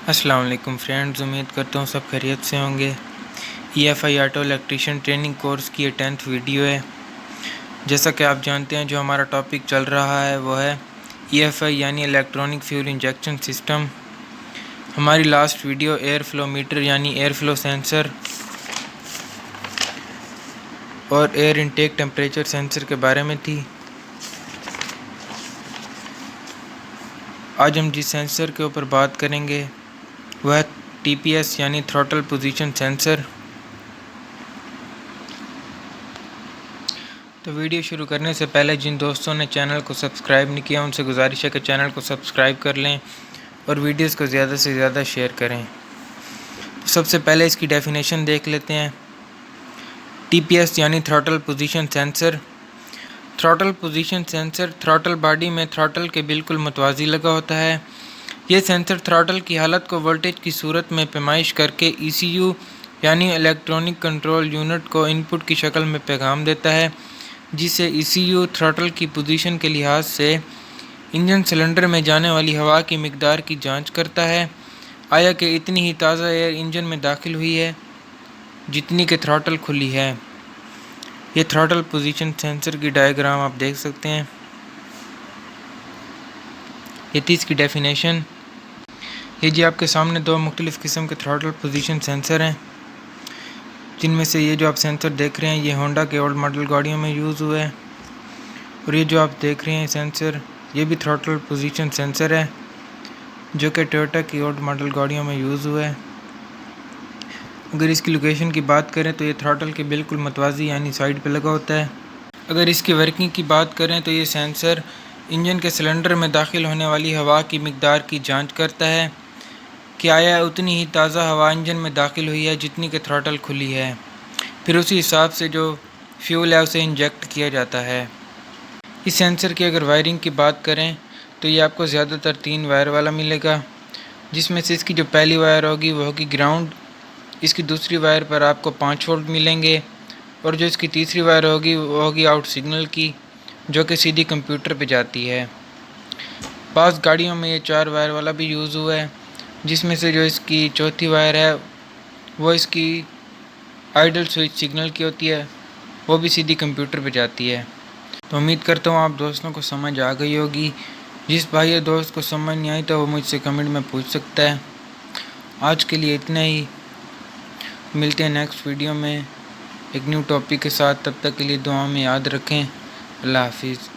السلام علیکم فرینڈز، امید کرتا ہوں سب خیریت سے ہوں گے۔ EFI auto electrician training course کی یہ 10th ویڈیو ہے۔ جیسا کہ آپ جانتے ہیں جو ہمارا ٹاپک چل رہا ہے وہ ہے EFI یعنی الیکٹرانک فیول انجیکشن سسٹم۔ ہماری last video air flow meter یعنی ایئر فلو سینسر اور ایئر انٹیک ٹمپریچر سینسر کے بارے میں تھی۔ آج ہم جس سینسر کے اوپر بات کریں گے وہ ہے TPS یعنی تھروٹل پوزیشن سینسر۔ تو ویڈیو شروع کرنے سے پہلے جن دوستوں نے چینل کو سبسکرائب نہیں کیا ان سے گزارش ہے کہ چینل کو سبسکرائب کر لیں اور ویڈیوز کو زیادہ سے زیادہ شیئر کریں۔ سب سے پہلے اس کی ڈیفینیشن دیکھ لیتے ہیں۔ TPS یعنی throttle position sensor. Throttle position sensor throttle body میں تھروٹل کے بالکل متوازی لگا ہوتا ہے۔ یہ سینسر تھروٹل کی حالت کو وولٹیج کی صورت میں پیمائش کر کے ECU یعنی الیکٹرانک کنٹرول یونٹ کو ان پٹ کی شکل میں پیغام دیتا ہے، جس سے ECU تھروٹل کی پوزیشن کے لحاظ سے انجن سلنڈر میں جانے والی ہوا کی مقدار کی جانچ کرتا ہے، آیا کہ اتنی ہی تازہ ایئر انجن میں داخل ہوئی ہے جتنی کہ تھروٹل کھلی ہے۔ یہ تھروٹل پوزیشن سینسر کی ڈائیگرام آپ دیکھ سکتے ہیں۔ یہ تھی اس کی ڈیفینیشن۔ یہ جی آپ کے سامنے دو مختلف قسم کے تھروٹل پوزیشن سینسر ہیں، جن میں سے یہ جو آپ سینسر دیکھ رہے ہیں یہ ہونڈا کے اولڈ ماڈل گاڑیوں میں یوز ہوئے ہیں، اور یہ جو آپ دیکھ رہے ہیں سینسر یہ بھی تھروٹل پوزیشن سینسر ہے جو کہ ٹویوٹا کی اولڈ ماڈل گاڑیوں میں یوز ہوئے ہیں۔ اگر اس کی لوکیشن کی بات کریں تو یہ تھروٹل کے بالکل متوازی یعنی سائڈ پہ لگا ہوتا ہے۔ اگر اس کی ورکنگ کی بات کریں تو یہ سینسر انجن کے سلنڈر میں داخل ہونے والی ہوا کی مقدار کی جانچ کرتا ہے کہ آیا اتنی ہی تازہ ہوا انجن میں داخل ہوئی ہے جتنی کہ تھروٹل کھلی ہے، پھر اسی حساب سے جو فیول ہے اسے انجیکٹ کیا جاتا ہے۔ اس سینسر کی اگر وائرنگ کی بات کریں تو یہ آپ کو زیادہ تر 3 وائر والا ملے گا، جس میں سے اس کی جو پہلی وائر ہوگی وہ ہوگی گراؤنڈ، اس کی دوسری وائر پر آپ کو 5 وولٹ ملیں گے، اور جو اس کی تیسری وائر ہوگی وہ ہوگی آؤٹ سگنل کی، جو کہ سیدھی کمپیوٹر پہ جاتی ہے۔ بعض گاڑیوں میں یہ 4 وائر والا بھی یوز ہوا ہے، جس میں سے جو اس کی چوتھی وائر ہے وہ اس کی آئیڈل سوئچ سگنل کی ہوتی ہے، وہ بھی سیدھی کمپیوٹر پہ جاتی ہے۔ تو امید کرتا ہوں آپ دوستوں کو سمجھ آ گئی ہوگی۔ جس بھائی یا دوست کو سمجھ نہیں آئی تو وہ مجھ سے کمنٹ میں پوچھ سکتا ہے۔ آج کے لیے اتنا ہی، ملتے ہیں نیکسٹ ویڈیو میں ایک نیو ٹاپک کے ساتھ۔ تب تک کے لیے دعا میں یاد رکھیں۔ اللہ حافظ۔